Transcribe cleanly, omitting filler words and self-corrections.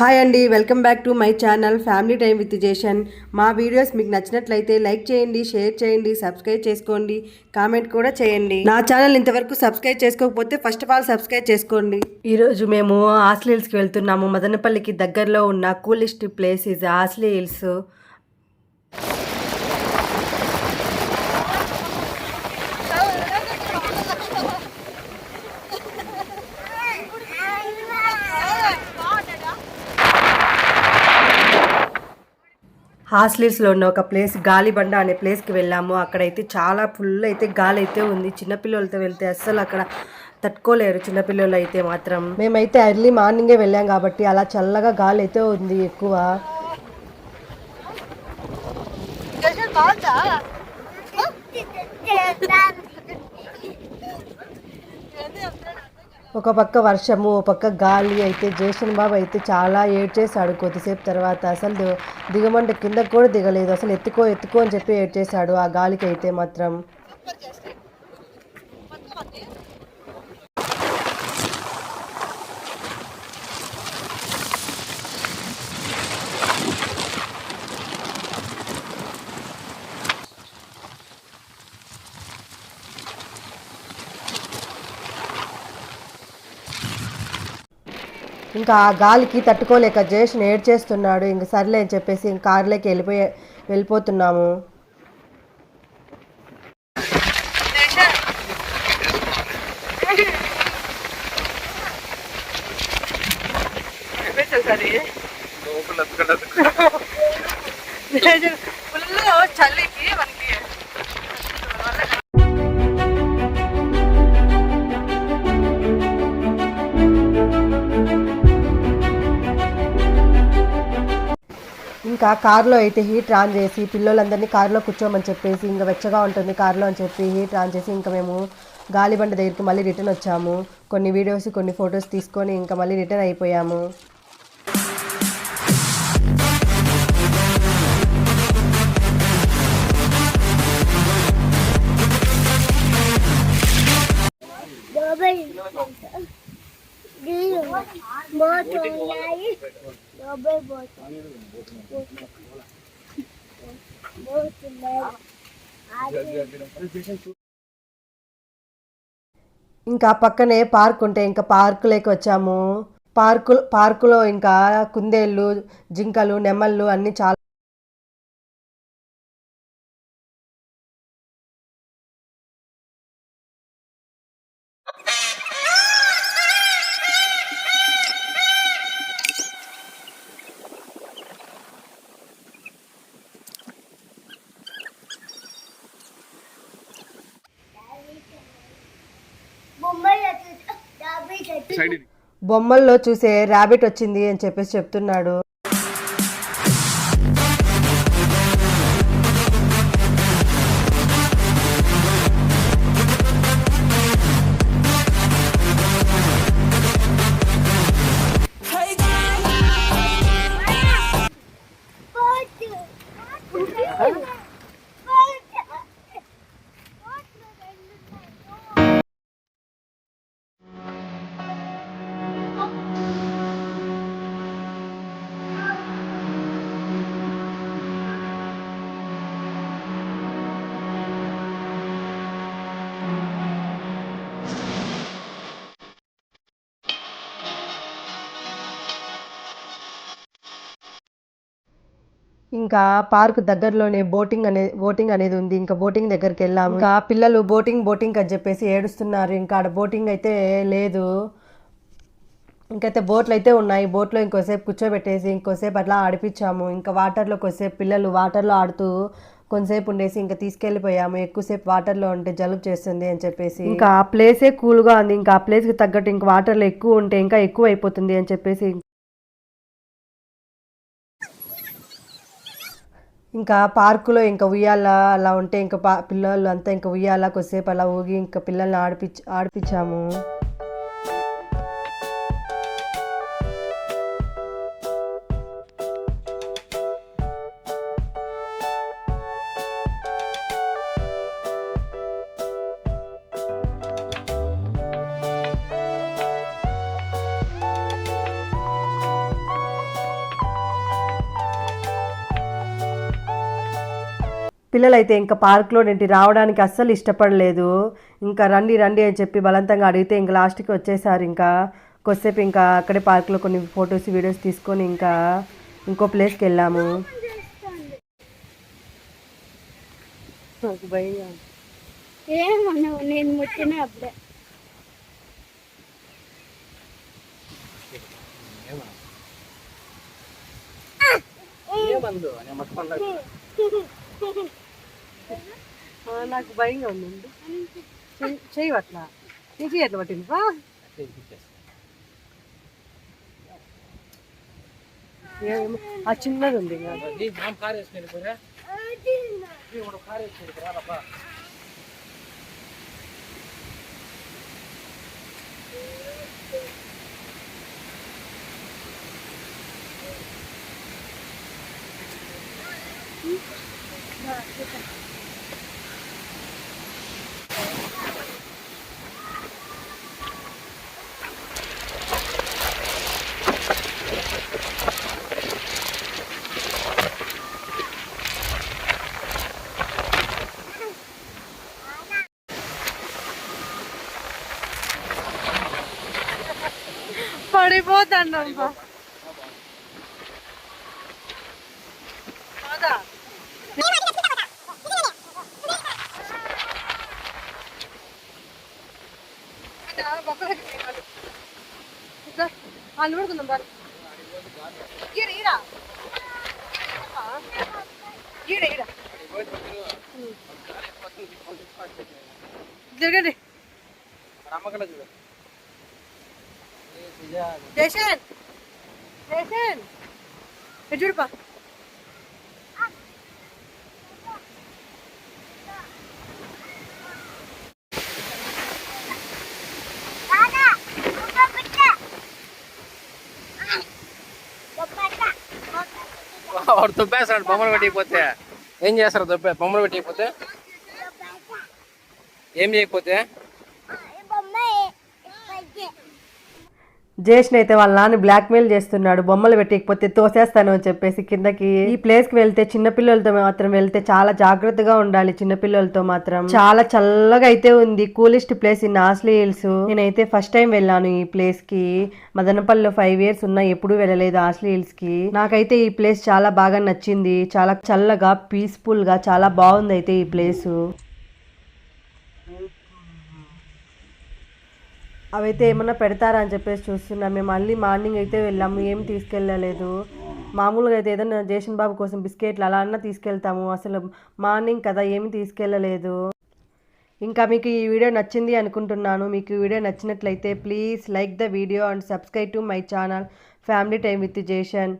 Hi అండి, welcome back to my channel family time with Jeshan. మా videos మీకు నచ్చినట్లయితే లైక్ చేయండి, షేర్ చేయండి, సబ్స్క్రైబ్ చేసుకోండి, కామెంట్ కూడా చేయండి. నా ఛానల్ ఇంతవరకు సబ్స్క్రైబ్ చేసుకోకపోతే ఫస్ట్ ఆఫ్ ఆల్ సబ్స్క్రైబ్ చేసుకోండి. ఈరోజు మేము ఆస్లీ హిల్స్కి వెళ్తున్నాము. మదనపల్లికి దగ్గరలో ఉన్న coolest place is Horsley Hills. హాస్లిల్స్లో ఉన్న ఒక ప్లేస్ గాలిబండ అనే ప్లేస్కి వెళ్ళాము. అక్కడైతే చాలా ఫుల్ అయితే గాలి అయితే ఉంది. చిన్నపిల్లలతో వెళ్తే అస్సలు అక్కడ తట్టుకోలేరు చిన్నపిల్లలు అయితే మాత్రం. మేమైతే ఎర్లీ మార్నింగే వెళ్ళాం కాబట్టి అలా చల్లగా గాలి అయితే ఉంది ఎక్కువ. ఒక పక్క వర్షము, ఒక పక్క గాలి అయితే జేషన్ బాబు అయితే చాలా ఏడ్చేశాడు కొద్దిసేపు తర్వాత. అసలు దిగమంటే కిందకు కూడా దిగలేదు. అసలు ఎత్తుకో ఎత్తుకో అని చెప్పి ఏడ్చేశాడు ఆ గాలికి అయితే మాత్రం. ఇంకా ఆ గాలికి తట్టుకోలేక జేషన్ ఏడ్చేస్తున్నాడు. ఇంక సర్లే అని చెప్పేసి ఇంక కారులోకి వెళ్ళిపోతున్నాము. చలికి మనకి ఇంకా కారులో అయితే హీట్ ఆన్ చేసి పిల్లలందరినీ కారులో కూర్చోమని చెప్పేసి ఇంకా వెచ్చగా ఉంటుంది కారులో అని చెప్పి హీట్ ఆన్ చేసి ఇంకా మేము గాలిబండ దగ్గరికి మళ్ళీ రిటర్న్ వచ్చాము. కొన్ని వీడియోస్ కొన్ని ఫొటోస్ తీసుకొని ఇంకా మళ్ళీ రిటర్న్ అయిపోయాము. ఇంకా పక్కనే పార్క్ ఉంటే ఇంకా పార్కులోకి వచ్చాము. పార్కులో ఇంకా కుందేళ్ళు, జింకలు, నెమళ్ళు అన్నీ చాలా. బొమ్మల్లో చూసే ర్యాబిట్ వచ్చింది అని చెప్పేసి చెప్తున్నాడు. ఇంకా పార్క్ దగ్గరలోనే బోటింగ్ అనేది ఉంది. ఇంకా బోటింగ్ దగ్గరికి వెళ్ళాము. ఇంకా పిల్లలు బోటింగ్ అని చెప్పేసి ఏడుస్తున్నారు. ఇంకా ఆడ బోటింగ్ అయితే లేదు. ఇంకైతే బోట్లు అయితే ఉన్నాయి. బోట్లో ఇంకోసేపు కూర్చోబెట్టేసి ఇంకోసేపు అట్లా ఆడిపించాము. ఇంకా వాటర్లో కొద్దిసేపు పిల్లలు వాటర్లో ఆడుతూ కొంతసేపు ఉండేసి ఇంకా తీసుకెళ్ళిపోయాము. ఎక్కువసేపు వాటర్లో ఉంటే జలుబు చేస్తుంది అని చెప్పేసి. ఇంకా ఆ ప్లేసే కూల్గా ఉంది. ఇంకా ఆ ప్లేస్కి తగ్గట్టు ఇంకా వాటర్లో ఎక్కువ ఉంటే ఇంకా ఎక్కువ అయిపోతుంది అని చెప్పేసి ఇంకా పార్కులో ఇంకా ఉయ్యాల అలా ఉంటే ఇంకా పిల్లలు అంతా ఇంకా ఉయ్యాల కొద్దిసేపు అలా ఊగి ఇంకా పిల్లల్ని ఆడిపించాము. పిల్లలైతే ఇంకా పార్క్లో నుండి రావడానికి అస్సలు ఇష్టపడలేదు. ఇంకా రండి రండి అని చెప్పి బలవంతంగా అడిగితే ఇంకా లాస్ట్కి వచ్చేసారు. ఇంకా కొద్దిసేపు ఇంకా అక్కడే పార్క్లో కొన్ని ఫొటోస్ వీడియోస్ తీసుకొని ఇంకా ఇంకో ప్లేస్కి వెళ్ళాము. నేను ముట్టిన అప్పుడే నాకు భయంగా ఉందండి. చెయ్యి అట్లా నీకు ఎట్లా పట్టింది ఆ చిన్నది ఉంది. పడిపోతాను అనుకుందాం. జరగండి జేషన్ జేషన్ చూడుపా. వాడు దుబ్బేస్తాడు బొమ్మలు పెట్టిపోతే. ఏం చేస్తారు బొమ్మలు పెట్టిపోతే? ఏం చేయకపోతే? జేషన్ అయితే వాళ్ళ నాన్న బ్లాక్మెయిల్ చేస్తున్నాడు, బొమ్మలు పెట్టకపోతే తోసేస్తాను అని చెప్పేసి కిందకి. ఈ ప్లేస్ కి వెళ్తే చిన్నపిల్లలతో మాత్రం వెళ్తే చాలా జాగ్రత్తగా ఉండాలి. చిన్నపిల్లలతో మాత్రం చాలా చల్లగా అయితే ఉంది. Coolest place in Owsley hills. నేనైతే ఫస్ట్ టైం వెళ్ళాను ఈ ప్లేస్ కి. మదనపల్లిలో 5 years ఉన్నా ఎప్పుడూ వెళ్ళలేదు ఆస్లీ హిల్స్ కి. నాకైతే ఈ ప్లేస్ చాలా బాగా నచ్చింది. చాలా చల్లగా పీస్ఫుల్ గా చాలా బాగుంది అయితే ఈ ప్లేస్. అవైతే ఏమన్నా పెడతారా అని చెప్పేసి చూస్తున్నాం. మేము మళ్ళీ మార్నింగ్ అయితే వెళ్ళాము, ఏం తీసుకెళ్ళలేదు. మామూలుగా అయితే ఏదైనా జేషన్ బాబు కోసం బిస్కెట్లు అలా అన్నా తీసుకెళ్తాము. అసలు మార్నింగ్ కదా ఏమి తీసుకెళ్ళలేదు. ఇంకా మీకు ఈ వీడియో నచ్చింది అనుకుంటున్నాను. మీకు ఈ వీడియో నచ్చినట్లయితే please like the video and subscribe to my channel family time with జేషన్.